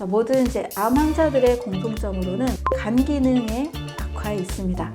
모든 이제 암 환자들의 공통점으로는 간 기능의 악화에 있습니다.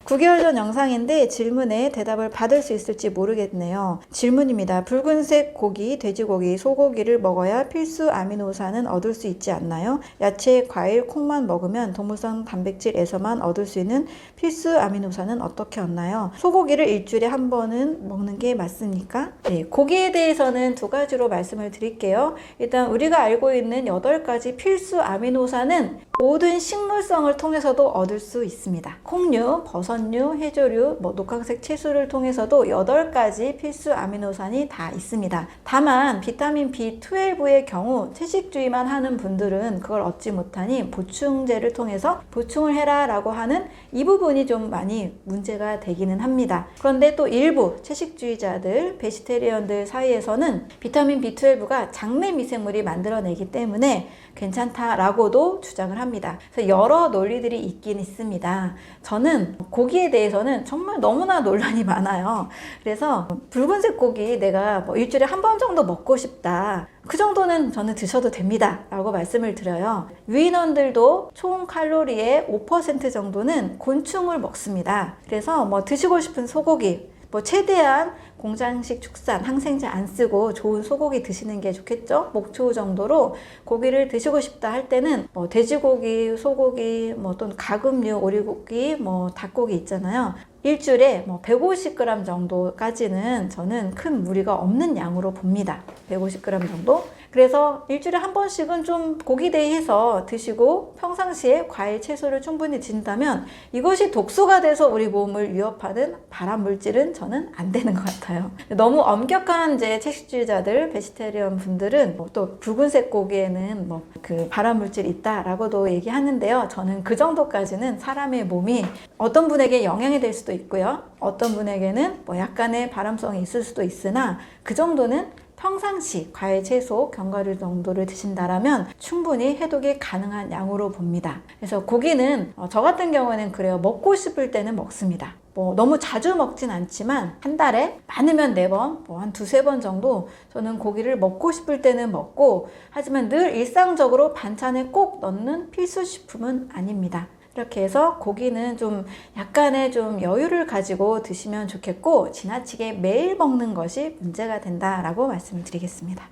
9개월 전 영상인데 질문에 대답을 받을 수 있을지 모르겠네요. 질문입니다. 붉은색 고기, 돼지고기, 소고기를 먹어야 필수 아미노산은 얻을 수 있지 않나요? 야채, 과일, 콩만 먹으면 동물성 단백질에서만 얻을 수 있는 필수 아미노산은 어떻게 얻나요? 소고기를 일주일에 한 번은 먹는 게 맞습니까? 네, 고기에 대해서는 두 가지로 말씀을 드릴게요. 일단 우리가 알고 있는 8가지 필수 아미노산은 모든 식물성을 통해서도 얻을 수 있습니다. 콩류, 버섯류, 해조류, 녹황색 채소를 통해서도 8가지 필수 아미노산이 다 있습니다. 다만 비타민 B12의 경우 채식주의만 하는 분들은 그걸 얻지 못하니 보충제를 통해서 보충을 해라 라고 하는 이 부분이 좀 많이 문제가 되기는 합니다. 그런데 또 일부 채식주의자들, 베지테리언들 사이에서는 비타민 B12가 장내 미생물이 만들어내기 때문에 괜찮다라고도 주장을 합니다. 그래서 여러 논리들이 있긴 있습니다. 저는 고기에 대해서는 정말 너무나 논란이 많아요. 그래서 붉은색 고기 내가 일주일에 한 번 정도 먹고 싶다. 그 정도는 저는 드셔도 됩니다 라고 말씀을 드려요. 유인원들도 총 칼로리의 5% 정도는 곤충을 먹습니다. 그래서 드시고 싶은 소고기, 최대한 공장식 축산, 항생제 안 쓰고 좋은 소고기 드시는 게 좋겠죠? 목초 정도로 고기를 드시고 싶다 할 때는 돼지고기, 소고기, 또는 가금류, 오리고기, 닭고기 있잖아요. 일주일에 150g 정도까지는 저는 큰 무리가 없는 양으로 봅니다. 150g 정도? 그래서 일주일에 한 번씩은 좀 고기데이해서 드시고 평상시에 과일, 채소를 충분히 드신다면 이것이 독소가 돼서 우리 몸을 위협하는 발암물질은 저는 안 되는 것 같아요. 너무 엄격한 이제 채식주의자들, 베지테리언 분들은 또 붉은색 고기에는 그 발암물질이 있다라고도 얘기하는데요. 저는 그 정도까지는 사람의 몸이 어떤 분에게 영향이 될 수도 있고요. 어떤 분에게는 약간의 발암성이 있을 수도 있으나 그 정도는 평상시 과일, 채소, 견과류 정도를 드신다라면 충분히 해독이 가능한 양으로 봅니다. 그래서 고기는 저 같은 경우는 그래요. 먹고 싶을 때는 먹습니다. 너무 자주 먹진 않지만 한 달에 많으면 4번, 한 2-3번 정도 저는 고기를 먹고 싶을 때는 먹고, 하지만 늘 일상적으로 반찬에 꼭 넣는 필수 식품은 아닙니다. 이렇게 해서 고기는 좀 약간의 좀 여유를 가지고 드시면 좋겠고, 지나치게 매일 먹는 것이 문제가 된다라고 말씀을 드리겠습니다.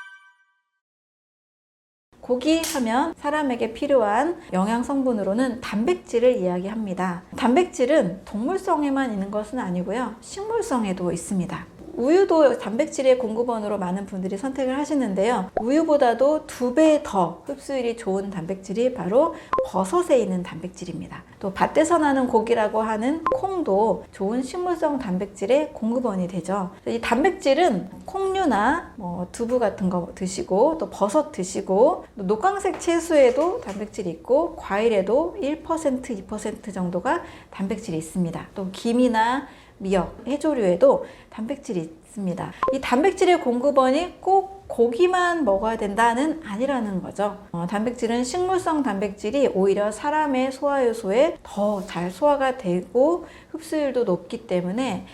고기 하면 사람에게 필요한 영양 성분으로는 단백질을 이야기합니다. 단백질은 동물성에만 있는 것은 아니고요. 식물성에도 있습니다. 우유도 단백질의 공급원으로 많은 분들이 선택을 하시는데요. 우유보다도 2배 더 흡수율이 좋은 단백질이 바로 버섯에 있는 단백질입니다. 또 밭에서 나는 고기라고 하는 콩도 좋은 식물성 단백질의 공급원이 되죠. 이 단백질은 콩류나 두부 같은 거 드시고, 또 버섯 드시고, 또 녹황색 채소에도 단백질이 있고, 과일에도 1%, 2% 정도가 단백질이 있습니다. 또 김이나 미역, 해조류에도 단백질이 있습니다. 이 단백질의 공급원이 꼭 고기만 먹어야 된다는 아니라는 거죠. 단백질은 식물성 단백질이 오히려 사람의 소화효소에 더 잘 소화가 되고 흡수율도 높기 때문에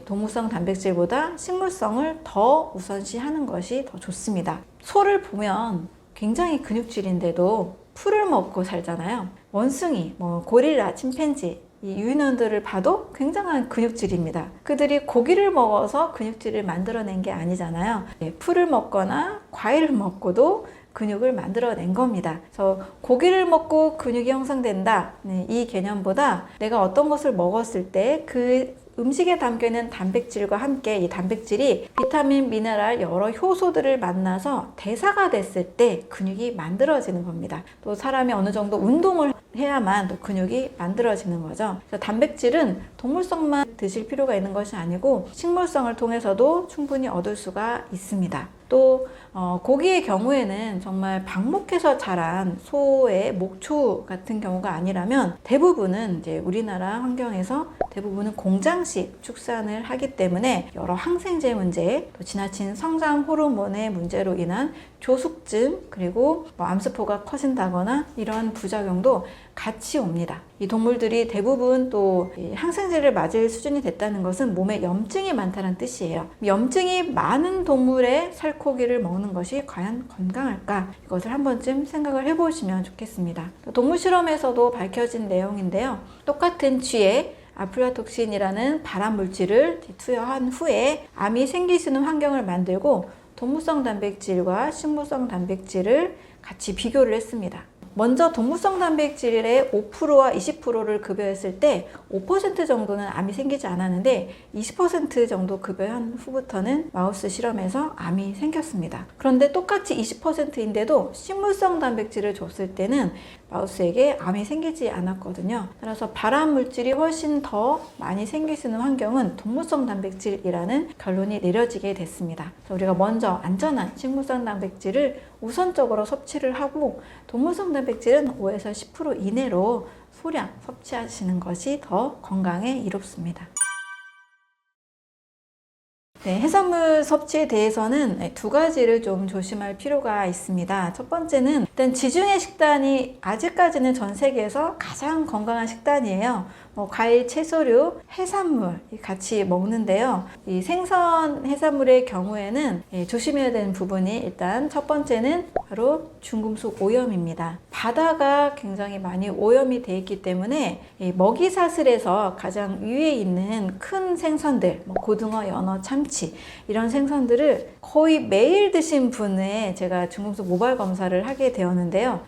동물성 단백질보다 식물성을 더 우선시하는 것이 더 좋습니다. 소를 보면 굉장히 근육질인데도 풀을 먹고 살잖아요. 원숭이, 고릴라, 침팬지, 이 유인원들을 봐도 굉장한 근육질입니다. 그들이 고기를 먹어서 근육질을 만들어낸 게 아니잖아요. 풀을 먹거나 과일을 먹고도 근육을 만들어낸 겁니다. 그래서 고기를 먹고 근육이 형성된다, 이 개념보다 내가 어떤 것을 먹었을 때 그 음식에 담겨있는 단백질과 함께 이 단백질이 비타민, 미네랄, 여러 효소들을 만나서 대사가 됐을 때 근육이 만들어지는 겁니다. 또 사람이 어느 정도 운동을 해야만 또 근육이 만들어지는 거죠. 그래서 단백질은 동물성만 드실 필요가 있는 것이 아니고 식물성을 통해서도 충분히 얻을 수가 있습니다. 또 고기의 경우에는 정말 방목해서 자란 소의 목초 같은 경우가 아니라면 대부분은 이제 우리나라 환경에서 대부분은 공장식 축산을 하기 때문에 여러 항생제 문제, 또 지나친 성장 호르몬의 문제로 인한 조숙증, 그리고 암세포가 커진다거나 이런 부작용도 같이 옵니다. 이 동물들이 대부분 또 항생제를 맞을 수준이 됐다는 것은 몸에 염증이 많다는 뜻이에요. 염증이 많은 동물의 살코기를 먹는 것이 과연 건강할까? 이것을 한 번쯤 생각을 해보시면 좋겠습니다. 동물 실험에서도 밝혀진 내용인데요. 똑같은 쥐에 아플라톡신이라는 발암 물질을 투여한 후에 암이 생길 수 있는 환경을 만들고 동물성 단백질과 식물성 단백질을 같이 비교를 했습니다. 먼저 동물성 단백질의 5%와 20%를 급여했을 때 5% 정도는 암이 생기지 않았는데 20% 정도 급여한 후부터는 마우스 실험에서 암이 생겼습니다. 그런데 똑같이 20%인데도 식물성 단백질을 줬을 때는 마우스에게 암이 생기지 않았거든요. 따라서 발암 물질이 훨씬 더 많이 생길 수 있는 환경은 동물성 단백질이라는 결론이 내려지게 됐습니다. 그래서 우리가 먼저 안전한 식물성 단백질을 우선적으로 섭취를 하고 동물성 단백질은 5에서 10% 이내로 소량 섭취하시는 것이 더 건강에 이롭습니다. 네, 해산물 섭취에 대해서는 두 가지를 좀 조심할 필요가 있습니다. 첫 번째는 일단 지중해 식단이 아직까지는 전 세계에서 가장 건강한 식단이에요. 과일, 채소류, 해산물 같이 먹는데요. 이 생선 해산물의 경우에는 조심해야 되는 부분이 일단 첫 번째는 바로 중금속 오염입니다. 바다가 굉장히 많이 오염이 되어 있기 때문에 먹이사슬에서 가장 위에 있는 큰 생선들, 고등어, 연어, 참치 이런 생선들을 거의 매일 드신 분의 제가 중금속 모발 검사를 하게 되었는데요.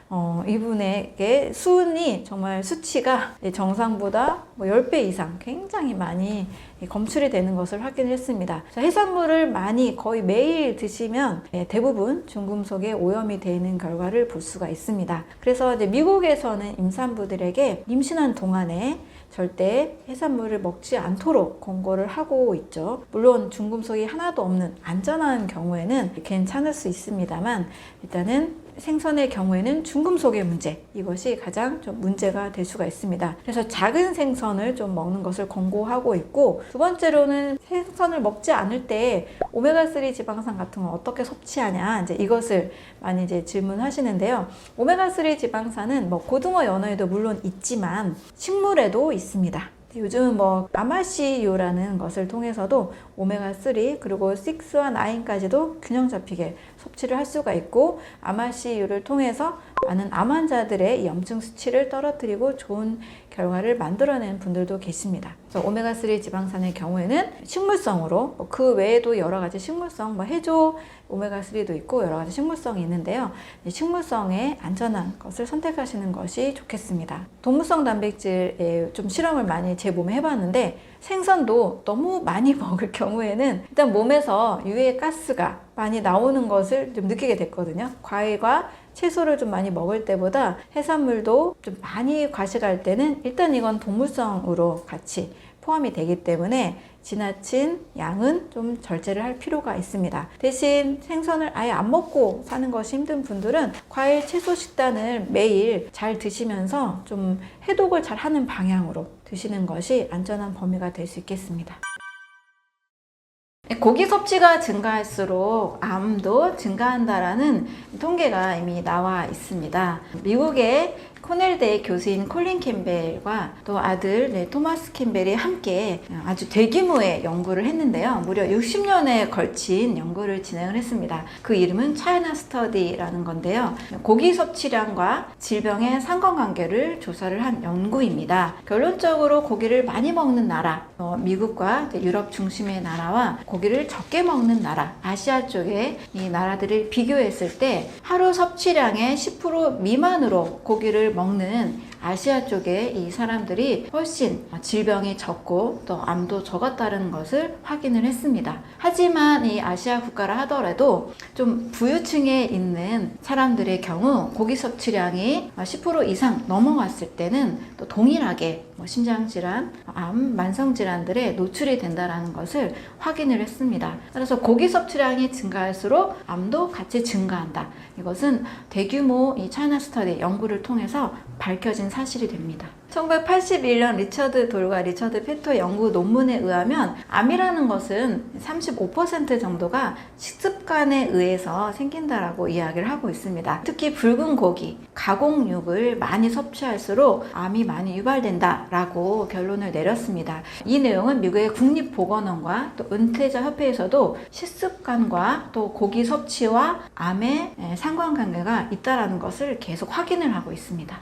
이분에게 수은이 정말 수치가 정상보다 10배 이상 굉장히 많이 검출이 되는 것을 확인했습니다. 해산물을 많이 거의 매일 드시면 대부분 중금속에 오염이 되어 있는 결과를 볼 수가 있습니다. 그래서 이제 미국에서는 임산부들에게 임신한 동안에 절대 해산물을 먹지 않도록 권고를 하고 있죠. 물론 중금속이 하나도 없는 안전한 경우에는 괜찮을 수 있습니다만 일단은 생선의 경우에는 중금속의 문제, 이것이 가장 좀 문제가 될 수가 있습니다. 그래서 작은 생선을 좀 먹는 것을 권고하고 있고, 두 번째로는 생선을 먹지 않을 때 오메가3 지방산 같은 건 어떻게 섭취하냐, 이제 이것을 많이 이제 질문하시는데요. 오메가3 지방산은 고등어, 연어에도 물론 있지만 식물에도 있습니다. 요즘은 아마씨유라는 것을 통해서도 오메가3 그리고 6와 9까지도 균형 잡히게 섭취를 할 수가 있고, 아마씨유를 통해서 많은 암 환자들의 염증 수치를 떨어뜨리고 좋은 결과를 만들어낸 분들도 계십니다. 그래서 오메가3 지방산의 경우에는 식물성으로, 그 외에도 여러 가지 식물성, 해조 오메가3도 있고 여러 가지 식물성이 있는데요. 식물성에 안전한 것을 선택하시는 것이 좋겠습니다. 동물성 단백질에 좀 실험을 많이 제 몸에 해봤는데, 생선도 너무 많이 먹을 경우에는 일단 몸에서 유해 가스가 많이 나오는 것을 좀 느끼게 됐거든요. 과일과 채소를 좀 많이 먹을 때보다 해산물도 좀 많이 과식할 때는 일단 이건 동물성으로 같이 포함이 되기 때문에 지나친 양은 좀 절제를 할 필요가 있습니다. 대신 생선을 아예 안 먹고 사는 것이 힘든 분들은 과일, 채소 식단을 매일 잘 드시면서 좀 해독을 잘 하는 방향으로 드시는 것이 안전한 범위가 될 수 있겠습니다. 고기 섭취가 증가할수록 암도 증가한다라는 통계가 이미 나와 있습니다. 미국의 코넬대 교수인 콜린 캠벨과 또 아들 토마스 캠벨이 함께 아주 대규모의 연구를 했는데요. 무려 60년에 걸친 연구를 진행을 했습니다. 그 이름은 차이나 스터디라는 건데요. 고기 섭취량과 질병의 상관관계를 조사를 한 연구입니다. 결론적으로 고기를 많이 먹는 나라, 미국과 유럽 중심의 나라와 고기를 적게 먹는 나라, 아시아 쪽의 이 나라들을 비교했을 때 하루 섭취량의 10% 미만으로 고기를 먹는 아시아 쪽의 이 사람들이 훨씬 질병이 적고 또 암도 적었다는 것을 확인을 했습니다. 하지만 이 아시아 국가라 하더라도 좀 부유층에 있는 사람들의 경우 고기 섭취량이 10% 이상 넘어갔을 때는 또 동일하게 심장질환, 암, 만성질환들에 노출이 된다는 것을 확인을 했습니다. 그래서 고기 섭취량이 증가할수록 암도 같이 증가한다. 이것은 대규모 이 차이나 스터디 연구를 통해서 밝혀진 사실이 됩니다. 1981년 리처드 돌과 리처드 페토의 연구 논문에 의하면 암이라는 것은 35% 정도가 식습관에 의해서 생긴다라고 이야기를 하고 있습니다. 특히 붉은 고기, 가공육을 많이 섭취할수록 암이 많이 유발된다라고 결론을 내렸습니다. 이 내용은 미국의 국립보건원과 또 은퇴자 협회에서도 식습관과 또 고기 섭취와 암의 상관관계가 있다는 것을 계속 확인을 하고 있습니다.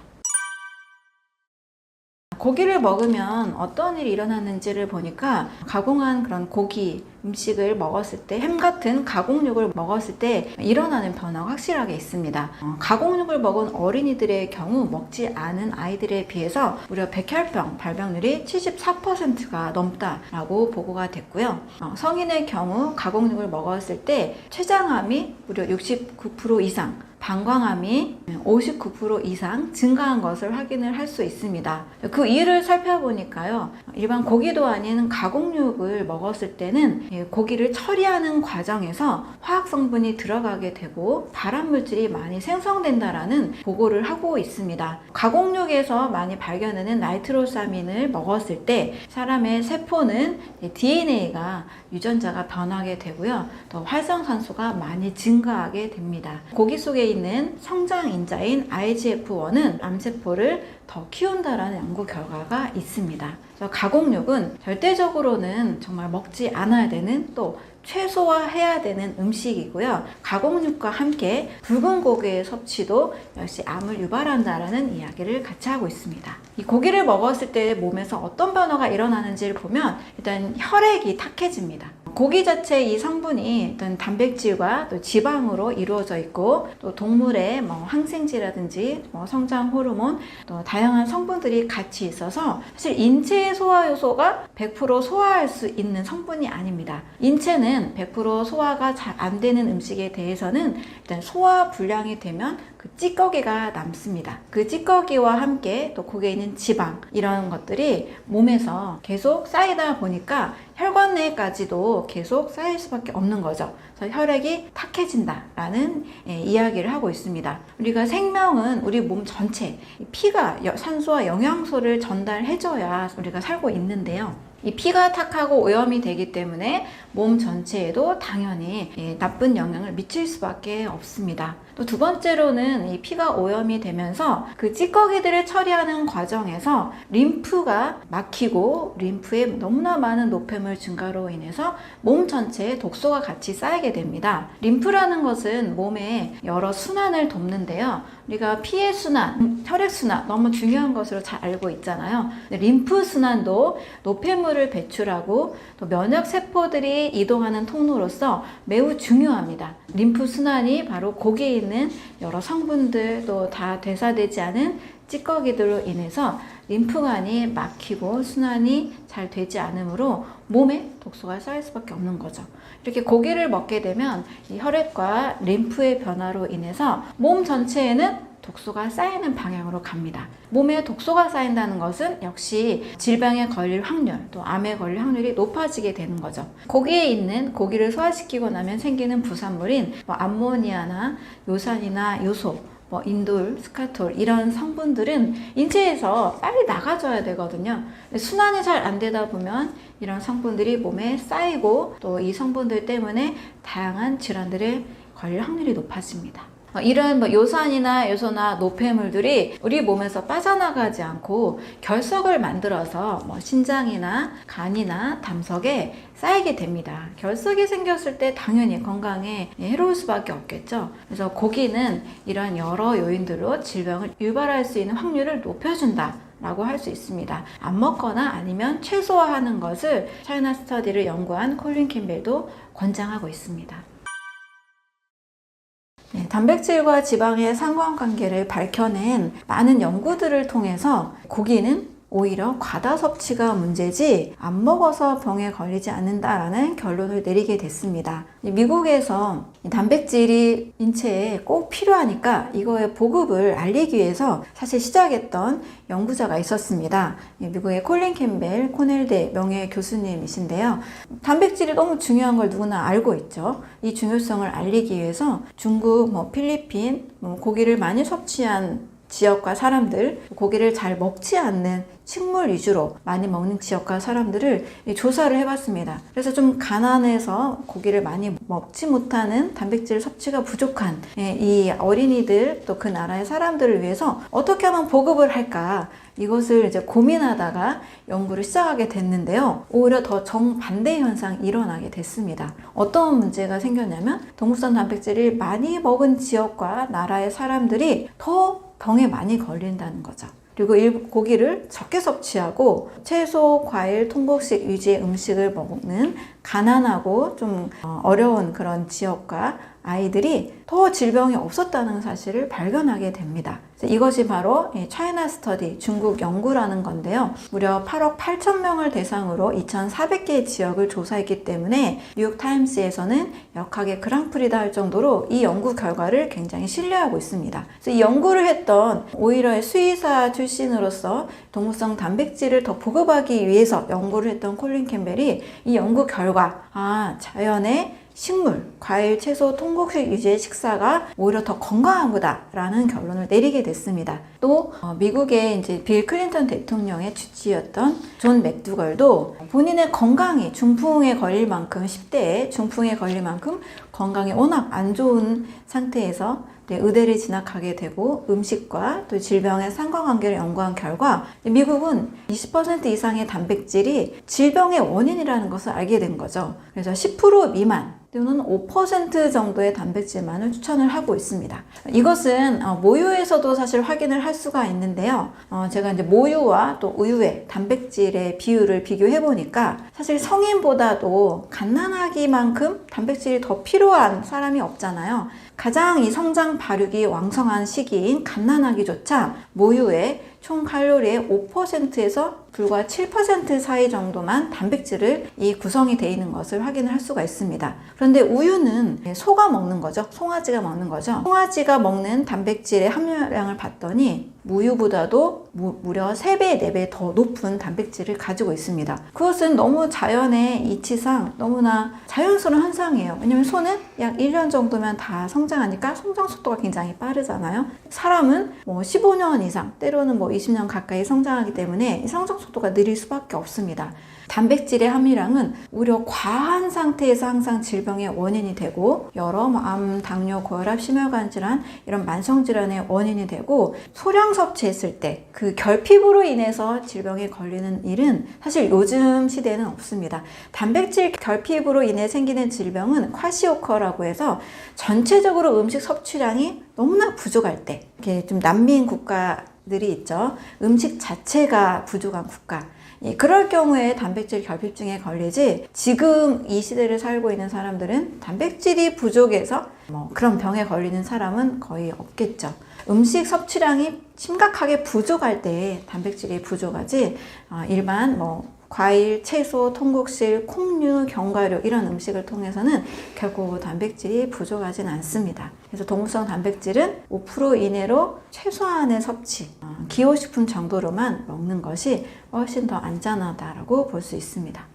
고기를 먹으면 어떤 일이 일어나는지를 보니까 가공한 그런 고기 음식을 먹었을 때, 햄 같은 가공육을 먹었을 때 일어나는 변화가 확실하게 있습니다. 가공육을 먹은 어린이들의 경우 먹지 않은 아이들에 비해서 무려 백혈병 발병률이 74%가 넘다라고 보고가 됐고요. 성인의 경우 가공육을 먹었을 때 췌장암이 무려 69% 이상, 방광암이 59% 이상 증가한 것을 확인을 할 수 있습니다. 그 이유를 살펴보니까요, 일반 고기도 아닌 가공육을 먹었을 때는 고기를 처리하는 과정에서 화학 성분이 들어가게 되고 발암물질이 많이 생성된다라는 보고를 하고 있습니다. 가공육에서 많이 발견되는 나이트로사민을 먹었을 때 사람의 세포는 DNA가 유전자가 변하게 되고요, 또 활성산소가 많이 증가하게 됩니다. 고기 속에 있는 성장인자인 IGF-1은 암세포를 더 키운다라는 연구 결과가 있습니다. 그래서 가공육은 절대적으로는 정말 먹지 않아야 되는, 또 최소화해야 되는 음식이고요. 가공육과 함께 붉은 고기의 섭취도 역시 암을 유발한다라는 이야기를 같이 하고 있습니다. 이 고기를 먹었을 때 몸에서 어떤 변화가 일어나는지를 보면 일단 혈액이 탁해집니다. 고기 자체 이 성분이 일단 단백질과 또 지방으로 이루어져 있고, 또 동물의 항생제라든지 성장 호르몬, 또 다양한 성분들이 같이 있어서 사실 인체의 소화 요소가 100% 소화할 수 있는 성분이 아닙니다. 인체는 100% 소화가 잘 안 되는 음식에 대해서는 일단 소화 불량이 되면 그 찌꺼기가 남습니다. 그 찌꺼기와 함께 또 고기에 있는 지방, 이런 것들이 몸에서 계속 쌓이다 보니까 혈관 내까지도 계속 쌓일 수밖에 없는 거죠. 그래서 혈액이 탁해진다라는 이야기를 하고 있습니다. 우리가 생명은 우리 몸 전체, 피가 산소와 영양소를 전달해줘야 우리가 살고 있는데요. 이 피가 탁하고 오염이 되기 때문에 몸 전체에도 당연히 나쁜 영향을 미칠 수밖에 없습니다. 또 두 번째로는 이 피가 오염이 되면서 그 찌꺼기들을 처리하는 과정에서 림프가 막히고, 림프에 너무나 많은 노폐물 증가로 인해서 몸 전체에 독소가 같이 쌓이게 됩니다. 림프라는 것은 몸의 여러 순환을 돕는데요. 우리가 피의 순환, 혈액 순환 너무 중요한 것으로 잘 알고 있잖아요. 림프 순환도 노폐물을 배출하고 또 면역 세포들이 이동하는 통로로서 매우 중요합니다. 림프 순환이 바로 고기에 있는 여러 성분들, 또 다 대사되지 않은 찌꺼기들로 인해서 림프관이 막히고 순환이 잘 되지 않으므로 몸에 독소가 쌓일 수밖에 없는 거죠. 이렇게 고기를 먹게 되면 이 혈액과 림프의 변화로 인해서 몸 전체에는 독소가 쌓이는 방향으로 갑니다. 몸에 독소가 쌓인다는 것은 역시 질병에 걸릴 확률, 또 암에 걸릴 확률이 높아지게 되는 거죠. 고기에 있는, 고기를 소화시키고 나면 생기는 부산물인 암모니아나 요산이나 요소, 인돌, 스카톨, 이런 성분들은 인체에서 빨리 나가줘야 되거든요. 순환이 잘 안 되다 보면 이런 성분들이 몸에 쌓이고, 또 이 성분들 때문에 다양한 질환들에 걸릴 확률이 높아집니다. 이런 요산이나 요소나 노폐물들이 우리 몸에서 빠져나가지 않고 결석을 만들어서 신장이나 간이나 담석에 쌓이게 됩니다. 결석이 생겼을 때 당연히 건강에 해로울 수밖에 없겠죠. 그래서 고기는 이런 여러 요인들로 질병을 유발할 수 있는 확률을 높여준다 라고 할 수 있습니다. 안 먹거나 아니면 최소화하는 것을 차이나 스터디를 연구한 콜린 캠벨도 권장하고 있습니다. 단백질과 지방의 상관관계를 밝혀낸 많은 연구들을 통해서 고기는 오히려 과다 섭취가 문제지 안 먹어서 병에 걸리지 않는다라는 결론을 내리게 됐습니다. 미국에서 단백질이 인체에 꼭 필요하니까 이거의 보급을 알리기 위해서 사실 시작했던 연구자가 있었습니다. 미국의 콜린 캠벨 코넬대 명예 교수님이신데요. 단백질이 너무 중요한 걸 누구나 알고 있죠. 이 중요성을 알리기 위해서 중국, 필리핀, 고기를 많이 섭취한 지역과 사람들, 고기를 잘 먹지 않는 식물 위주로 많이 먹는 지역과 사람들을 조사를 해봤습니다. 그래서 좀 가난해서 고기를 많이 먹지 못하는, 단백질 섭취가 부족한 이 어린이들, 또 그 나라의 사람들을 위해서 어떻게 하면 보급을 할까, 이것을 이제 고민하다가 연구를 시작하게 됐는데요. 오히려 더 정반대 현상이 일어나게 됐습니다. 어떤 문제가 생겼냐면, 동물성 단백질을 많이 먹은 지역과 나라의 사람들이 더 병에 많이 걸린다는 거죠. 그리고 고기를 적게 섭취하고 채소, 과일, 통곡식 위주의 음식을 먹는 가난하고 좀 어려운 그런 지역과 아이들이 더 질병이 없었다는 사실을 발견하게 됩니다. 이것이 바로 차이나 스터디, 중국 연구라는 건데요. 무려 8억 8천 명을 대상으로 2,400개의 지역을 조사했기 때문에 뉴욕 타임스에서는 역학의 그랑프리다 할 정도로 이 연구 결과를 굉장히 신뢰하고 있습니다. 그래서 이 연구를 했던 오히려 수의사 출신으로서 동물성 단백질을 더 보급하기 위해서 연구를 했던 콜린 캠벨이 이 연구 결과, 자연의 식물, 과일, 채소, 통곡식 위주의 식사가 오히려 더 건강한 거다라는 결론을 내리게 됐습니다. 또 미국의 이제 빌 클린턴 대통령의 주치였던 존 맥두걸도 본인의 건강이 중풍에 걸릴 만큼, 10대에 중풍에 걸릴 만큼 건강이 워낙 안 좋은 상태에서 의대를 진학하게 되고 음식과 또 질병의 상관관계를 연구한 결과 미국은 20% 이상의 단백질이 질병의 원인이라는 것을 알게 된 거죠. 그래서 10% 미만 또는 5% 정도의 단백질만을 추천을 하고 있습니다. 이것은 모유에서도 사실 확인을 할 수가 있는데요. 제가 이제 모유와 또 우유의 단백질의 비율을 비교해 보니까 사실 성인보다도 갓난아기만큼 단백질이 더 필요한 사람이 없잖아요. 가장 이 성장 발육이 왕성한 시기인 갓난아기조차 모유의 총 칼로리의 5%에서 불과 7% 사이 정도만 단백질을 구성이 되어 있는 것을 확인을 할 수가 있습니다. 그런데 우유는 소가 먹는 거죠. 송아지가 먹는 거죠. 송아지가 먹는 단백질의 함유량을 봤더니 우유보다도 무려 3배, 4배 더 높은 단백질을 가지고 있습니다. 그것은 너무 자연의 이치상 너무나 자연스러운 현상이에요. 왜냐면 소는 약 1년 정도면 다 성장하니까 성장 속도가 굉장히 빠르잖아요. 사람은 15년 이상, 때로는 20년 가까이 성장하기 때문에 이 성장 속도가 느릴 수밖에 없습니다. 단백질의 함유량은 오히려 과한 상태에서 항상 질병의 원인이 되고 여러 암, 당뇨, 고혈압, 심혈관 질환 이런 만성 질환의 원인이 되고 소량 섭취했을 때 그 결핍으로 인해서 질병에 걸리는 일은 사실 요즘 시대에는 없습니다. 단백질 결핍으로 인해 생기는 질병은 콰시오커라고 해서 전체적으로 음식 섭취량이 너무나 부족할 때, 이렇게 좀 난민 국가들이 있죠. 음식 자체가 부족한 국가. 그럴 경우에 단백질 결핍증에 걸리지, 지금 이 시대를 살고 있는 사람들은 단백질이 부족해서 그런 병에 걸리는 사람은 거의 없겠죠. 음식 섭취량이 심각하게 부족할 때 단백질이 부족하지, 일반 과일, 채소, 통곡실, 콩류, 견과류 이런 음식을 통해서는 결코 단백질이 부족하진 않습니다. 그래서 동물성 단백질은 5% 이내로 최소한의 섭취, 기호식품 정도로만 먹는 것이 훨씬 더 안전하다고 볼 수 있습니다.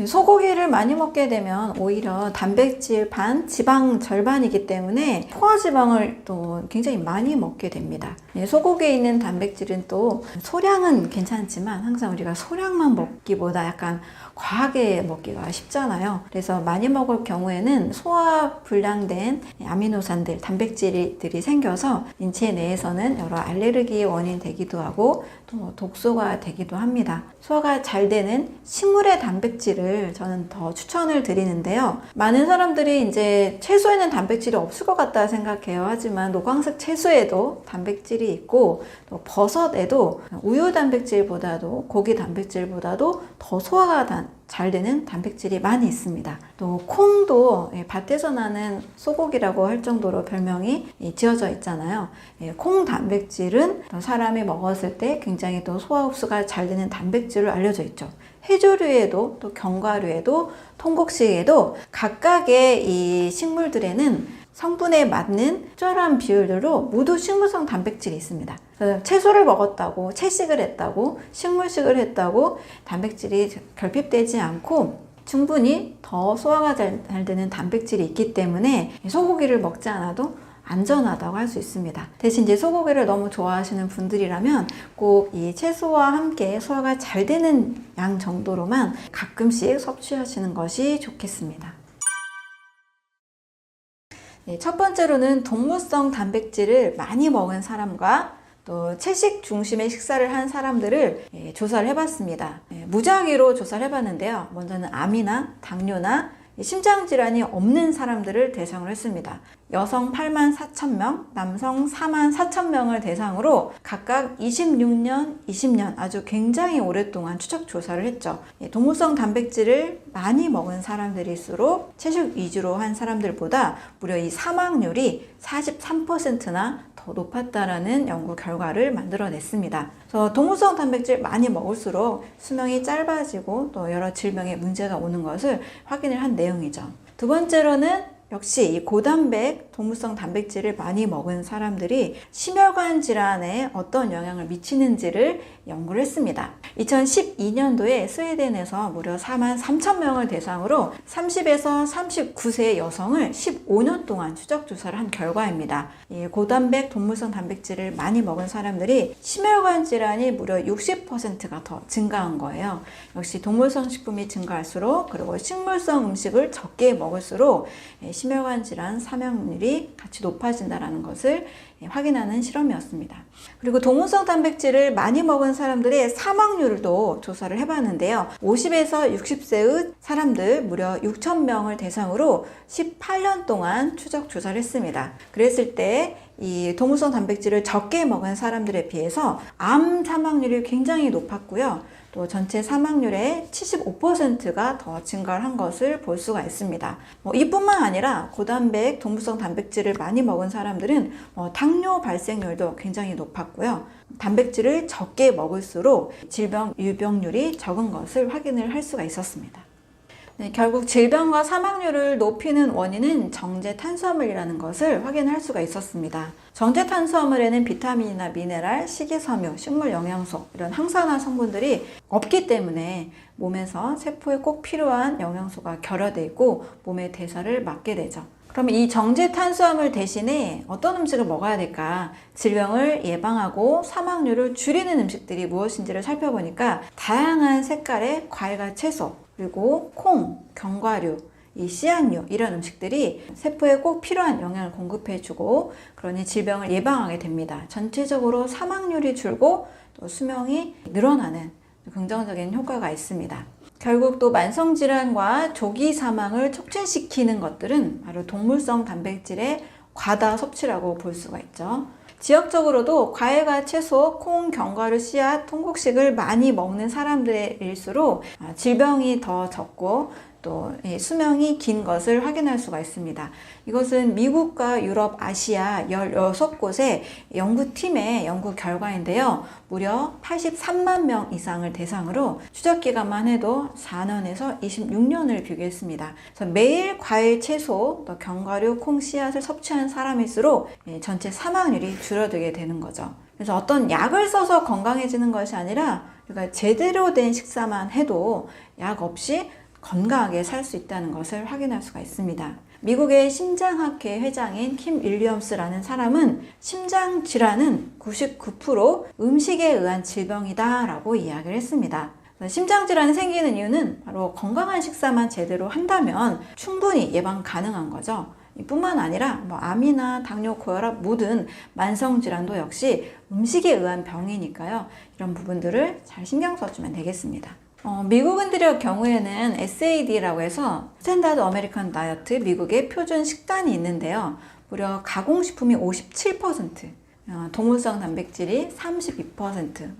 소고기를 많이 먹게 되면 오히려 단백질 반, 지방 절반이기 때문에 포화지방을 또 굉장히 많이 먹게 됩니다. 소고기에 있는 단백질은 또 소량은 괜찮지만 항상 우리가 소량만 먹기보다 약간 과하게 먹기가 쉽잖아요. 그래서 많이 먹을 경우에는 소화 불량된 아미노산들, 단백질들이 생겨서 인체 내에서는 여러 알레르기의 원인 되기도 하고 또 독소가 되기도 합니다. 소화가 잘 되는 식물의 단백질을 저는 더 추천을 드리는데요. 많은 사람들이 이제 채소에는 단백질이 없을 것 같다 생각해요. 하지만 노광색 채소에도 단백질이 있고 또 버섯에도 우유 단백질보다도 고기 단백질보다도 더 소화가 잘 되는 단백질이 많이 있습니다. 또 콩도 밭에서 나는 소고기라고 할 정도로 별명이 지어져 있잖아요. 콩 단백질은 사람이 먹었을 때 굉장히 또 소화 흡수가 잘 되는 단백질로 알려져 있죠. 해조류에도 또 견과류에도 통곡식에도 각각의 이 식물들에는 성분에 맞는 적절한 비율로 모두 식물성 단백질이 있습니다. 채소를 먹었다고, 채식을 했다고, 식물식을 했다고 단백질이 결핍되지 않고 충분히 더 소화가 잘 되는 단백질이 있기 때문에 소고기를 먹지 않아도 안전하다고 할 수 있습니다. 대신 이제 소고기를 너무 좋아하시는 분들이라면 꼭 이 채소와 함께 소화가 잘 되는 양 정도로만 가끔씩 섭취하시는 것이 좋겠습니다. 네, 첫 번째로는 동물성 단백질을 많이 먹은 사람과 또 채식 중심의 식사를 한 사람들을 조사를 해봤습니다. 무작위로 조사를 해봤는데요. 먼저는 암이나 당뇨나 심장질환이 없는 사람들을 대상으로 했습니다. 여성 84,000명, 남성 44,000명을 대상으로 각각 26년, 20년 아주 굉장히 오랫동안 추적 조사를 했죠. 동물성 단백질을 많이 먹은 사람들일수록 채식 위주로 한 사람들보다 무려 이 사망률이 43%나 더 높았다라는 연구 결과를 만들어냈습니다. 그래서 동물성 단백질 많이 먹을수록 수명이 짧아지고 또 여러 질병에 문제가 오는 것을 확인을 한 내용이죠. 두 번째로는 역시 이 고단백 동물성 단백질을 많이 먹은 사람들이 심혈관 질환에 어떤 영향을 미치는지를 연구를 했습니다. 2012년도에 스웨덴에서 무려 43,000명을 대상으로 30에서 39세 여성을 15년 동안 추적 조사를 한 결과입니다. 이 고단백 동물성 단백질을 많이 먹은 사람들이 심혈관 질환이 무려 60%가 더 증가한 거예요. 역시 동물성 식품이 증가할수록 그리고 식물성 음식을 적게 먹을수록 심혈관 질환 사망률이 같이 높아진다는 것을 확인하는 실험이었습니다. 그리고 동물성 단백질을 많이 먹은 사람들의 사망률도 조사를 해봤는데요. 50에서 60세의 사람들 무려 6,000명을 대상으로 18년 동안 추적 조사를 했습니다. 그랬을 때 이 동물성 단백질을 적게 먹은 사람들에 비해서 암 사망률이 굉장히 높았고요. 또 전체 사망률의 75%가 더 증가를 한 것을 볼 수가 있습니다. 이뿐만 아니라 고단백 동물성 단백질을 많이 먹은 사람들은 당뇨 발생률도 굉장히 높았고요. 단백질을 적게 먹을수록 질병 유병률이 적은 것을 확인을 할 수가 있었습니다. 네, 결국 질병과 사망률을 높이는 원인은 정제 탄수화물이라는 것을 확인할 수가 있었습니다. 정제 탄수화물에는 비타민이나 미네랄, 식이섬유, 식물 영양소 이런 항산화 성분들이 없기 때문에 몸에서 세포에 꼭 필요한 영양소가 결여되어 있고 몸의 대사를 막게 되죠. 그러면 이 정제 탄수화물 대신에 어떤 음식을 먹어야 될까? 질병을 예방하고 사망률을 줄이는 음식들이 무엇인지를 살펴보니까 다양한 색깔의 과일과 채소 그리고 콩, 견과류, 이 씨앗류 이런 음식들이 세포에 꼭 필요한 영양을 공급해주고 그러니 질병을 예방하게 됩니다. 전체적으로 사망률이 줄고 또 수명이 늘어나는 긍정적인 효과가 있습니다. 결국 또 만성질환과 조기 사망을 촉진시키는 것들은 바로 동물성 단백질의 과다 섭취라고 볼 수가 있죠. 지역적으로도 과일과 채소, 콩, 견과류, 씨앗, 통곡식을 많이 먹는 사람들일수록 질병이 더 적고 또 수명이 긴 것을 확인할 수가 있습니다. 이것은 미국과 유럽, 아시아 16곳의 연구팀의 연구 결과인데요. 무려 83만 명 이상을 대상으로 추적 기간만 해도 4년에서 26년을 비교했습니다. 그래서 매일 과일, 채소, 또 견과류, 콩, 씨앗을 섭취하는 사람일수록 전체 사망률이 줄어들게 되는 거죠. 그래서 어떤 약을 써서 건강해지는 것이 아니라 우리가 제대로 된 식사만 해도 약 없이 건강하게 살 수 있다는 것을 확인할 수가 있습니다. 미국의 심장학회 회장인 킴 윌리엄스라는 사람은 심장 질환은 99% 음식에 의한 질병이다 라고 이야기를 했습니다. 심장 질환이 생기는 이유는 바로 건강한 식사만 제대로 한다면 충분히 예방 가능한 거죠. 뿐만 아니라 암이나 당뇨, 고혈압 모든 만성 질환도 역시 음식에 의한 병이니까요. 이런 부분들을 잘 신경 써주면 되겠습니다. 미국인들의 경우에는 SAD라고 해서 스탠다드 아메리칸 다이어트 미국의 표준 식단이 있는데요. 무려 가공식품이 57%, 동물성 단백질이 32%,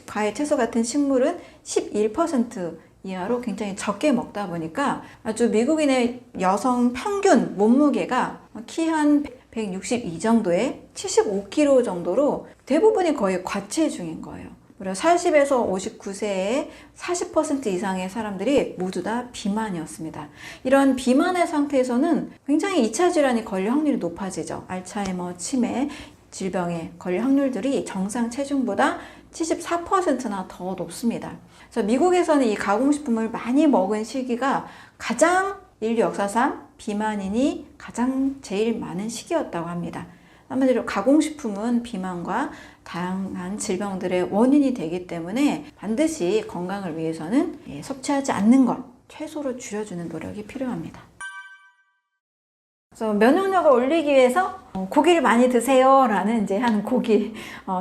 과일, 채소 같은 식물은 11% 이하로 굉장히 적게 먹다 보니까 아주 미국인의 여성 평균 몸무게가 키 한 162 정도에 75kg 정도로 대부분이 거의 과체중인 거예요. 무려 40에서 59세의 40% 이상의 사람들이 모두 다 비만이었습니다. 이런 비만의 상태에서는 굉장히 2차 질환이 걸릴 확률이 높아지죠. 알츠하이머, 치매, 질병에 걸릴 확률들이 정상 체중보다 74%나 더 높습니다. 그래서 미국에서는 이 가공식품을 많이 먹은 시기가 가장 인류 역사상 비만인이 가장 제일 많은 시기였다고 합니다. 한마디로 가공식품은 비만과 다양한 질병들의 원인이 되기 때문에 반드시 건강을 위해서는 섭취하지 않는 것, 최소로 줄여주는 노력이 필요합니다. 그래서 면역력을 올리기 위해서 고기를 많이 드세요 라는 이제 한 고기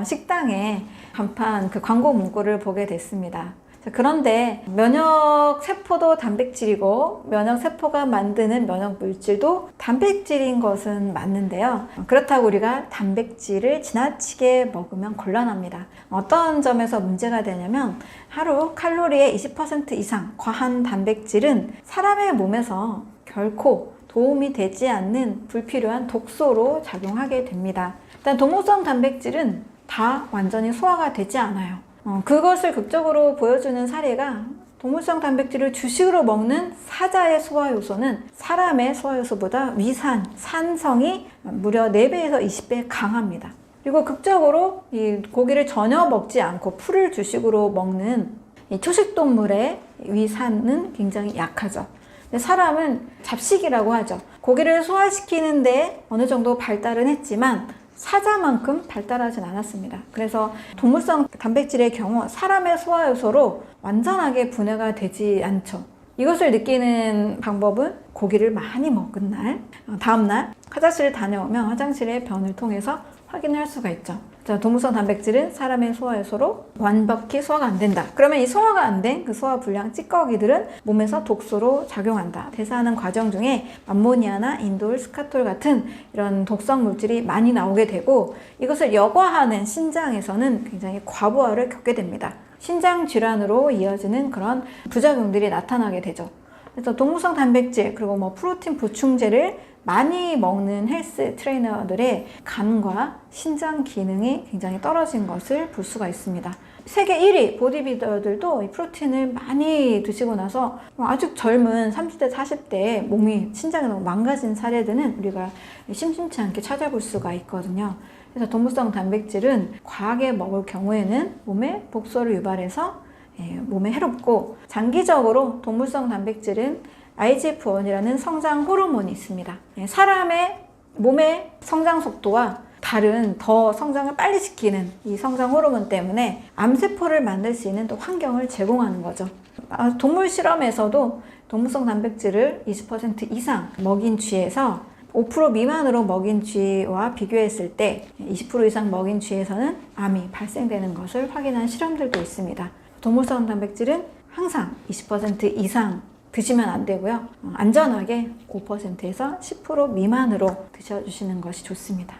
식당에 간판 그 광고 문구를 보게 됐습니다. 그런데 면역 세포도 단백질이고 면역 세포가 만드는 면역 물질도 단백질인 것은 맞는데요. 그렇다고 우리가 단백질을 지나치게 먹으면 곤란합니다. 어떤 점에서 문제가 되냐면 하루 칼로리의 20% 이상 과한 단백질은 사람의 몸에서 결코 도움이 되지 않는 불필요한 독소로 작용하게 됩니다. 일단 동물성 단백질은 다 완전히 소화가 되지 않아요. 그것을 극적으로 보여주는 사례가 동물성 단백질을 주식으로 먹는 사자의 소화 요소는 사람의 소화 요소보다 위산, 산성이 무려 4배에서 20배 강합니다. 그리고 극적으로 이 고기를 전혀 먹지 않고 풀을 주식으로 먹는 이 초식동물의 위산은 굉장히 약하죠. 사람은 잡식이라고 하죠. 고기를 소화시키는데 어느 정도 발달은 했지만 사자만큼 발달하진 않았습니다. 그래서 동물성 단백질의 경우 사람의 소화요소로 완전하게 분해가 되지 않죠. 이것을 느끼는 방법은 고기를 많이 먹은 날, 다음날 화장실을 다녀오면 화장실의 변을 통해서 확인할 수가 있죠. 동물성 단백질은 사람의 소화요소로 완벽히 소화가 안 된다. 그러면 이 소화가 안 된 그 소화 불량 찌꺼기들은 몸에서 독소로 작용한다. 대사하는 과정 중에 암모니아나 인돌, 스카톨 같은 이런 독성 물질이 많이 나오게 되고 이것을 여과하는 신장에서는 굉장히 과부하를 겪게 됩니다. 신장 질환으로 이어지는 그런 부작용들이 나타나게 되죠. 그래서 동물성 단백질 그리고 프로틴 보충제를 많이 먹는 헬스 트레이너들의 간과 신장 기능이 굉장히 떨어진 것을 볼 수가 있습니다. 세계 1위 보디빌더들도 이 프로틴을 많이 드시고 나서 아주 젊은 30대, 40대에 몸이 신장이 너무 망가진 사례들은 우리가 심심치 않게 찾아볼 수가 있거든요. 그래서 동물성 단백질은 과하게 먹을 경우에는 몸에 복소를 유발해서 몸에 해롭고 장기적으로 동물성 단백질은 IGF-1이라는 성장 호르몬이 있습니다. 사람의 몸의 성장 속도와 다른 더 성장을 빨리 시키는 이 성장 호르몬 때문에 암세포를 만들 수 있는 또 환경을 제공하는 거죠. 동물 실험에서도 동물성 단백질을 20% 이상 먹인 쥐에서 5% 미만으로 먹인 쥐와 비교했을 때 20% 이상 먹인 쥐에서는 암이 발생되는 것을 확인한 실험들도 있습니다. 동물성 단백질은 항상 20% 이상 드시면 안 되고요. 안전하게 5%에서 10% 미만으로 드셔주시는 것이 좋습니다.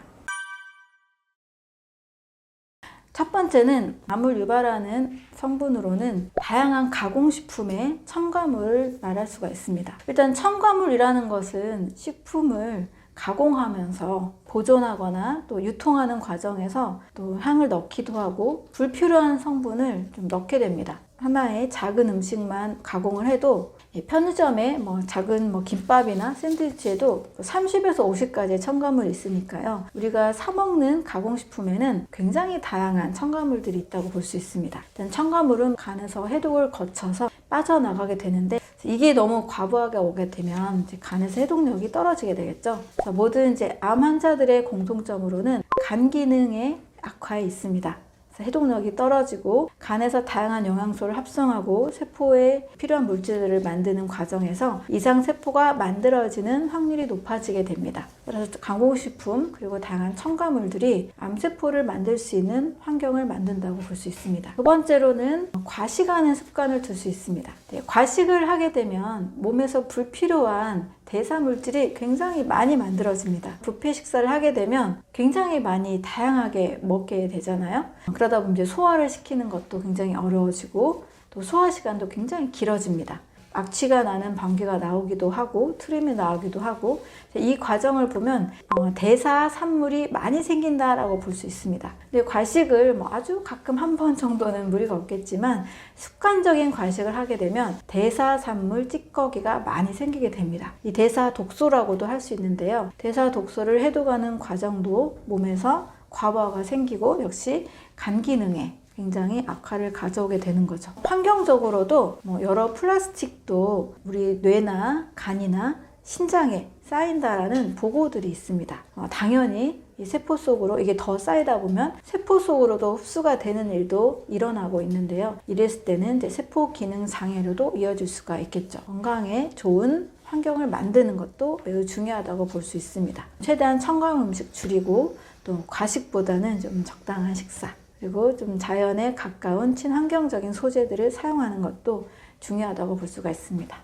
첫 번째는 암을 유발하는 성분으로는 다양한 가공식품의 첨가물을 말할 수가 있습니다. 일단 첨가물이라는 것은 식품을 가공하면서 보존하거나 또 유통하는 과정에서 또 향을 넣기도 하고 불필요한 성분을 좀 넣게 됩니다. 하나의 작은 음식만 가공을 해도 편의점에 작은 김밥이나 샌드위치에도 30에서 50가지의 첨가물이 있으니까요. 우리가 사 먹는 가공식품에는 굉장히 다양한 첨가물들이 있다고 볼 수 있습니다. 일단 첨가물은 간에서 해독을 거쳐서 빠져나가게 되는데 이게 너무 과부하게 오게 되면 이제 간에서 해독력이 떨어지게 되겠죠. 모든 이제 암 환자들의 공통점으로는 간 기능의 악화에 있습니다. 해독력이 떨어지고 간에서 다양한 영양소를 합성하고 세포에 필요한 물질들을 만드는 과정에서 이상세포가 만들어지는 확률이 높아지게 됩니다. 그래서 가공식품 그리고 다양한 첨가물들이 암세포를 만들 수 있는 환경을 만든다고 볼 수 있습니다. 두 번째로는 과식하는 습관을 들 수 있습니다. 과식을 하게 되면 몸에서 불필요한 대사물질이 굉장히 많이 만들어집니다. 뷔페 식사를 하게 되면 굉장히 많이 다양하게 먹게 되잖아요. 그러다 보면 이제 소화를 시키는 것도 굉장히 어려워지고 또 소화 시간도 굉장히 길어집니다. 악취가 나는 방귀가 나오기도 하고 트림이 나오기도 하고 이 과정을 보면 대사 산물이 많이 생긴다라고 볼 수 있습니다. 근데 과식을 아주 가끔 한 번 정도는 무리가 없겠지만 습관적인 과식을 하게 되면 대사 산물 찌꺼기가 많이 생기게 됩니다. 이 대사 독소라고도 할 수 있는데요. 대사 독소를 해독하는 과정도 몸에서 과부하가 생기고 역시 간 기능에 굉장히 악화를 가져오게 되는 거죠. 환경적으로도 여러 플라스틱도 우리 뇌나 간이나 신장에 쌓인다라는 보고들이 있습니다. 당연히 이 세포 속으로 이게 더 쌓이다 보면 세포 속으로도 흡수가 되는 일도 일어나고 있는데요. 이랬을 때는 이제 세포 기능 장애로도 이어질 수가 있겠죠. 건강에 좋은 환경을 만드는 것도 매우 중요하다고 볼 수 있습니다. 최대한 첨가물 음식 줄이고 또 과식보다는 좀 적당한 식사 그리고 좀 자연에 가까운 친환경적인 소재들을 사용하는 것도 중요하다고 볼 수가 있습니다.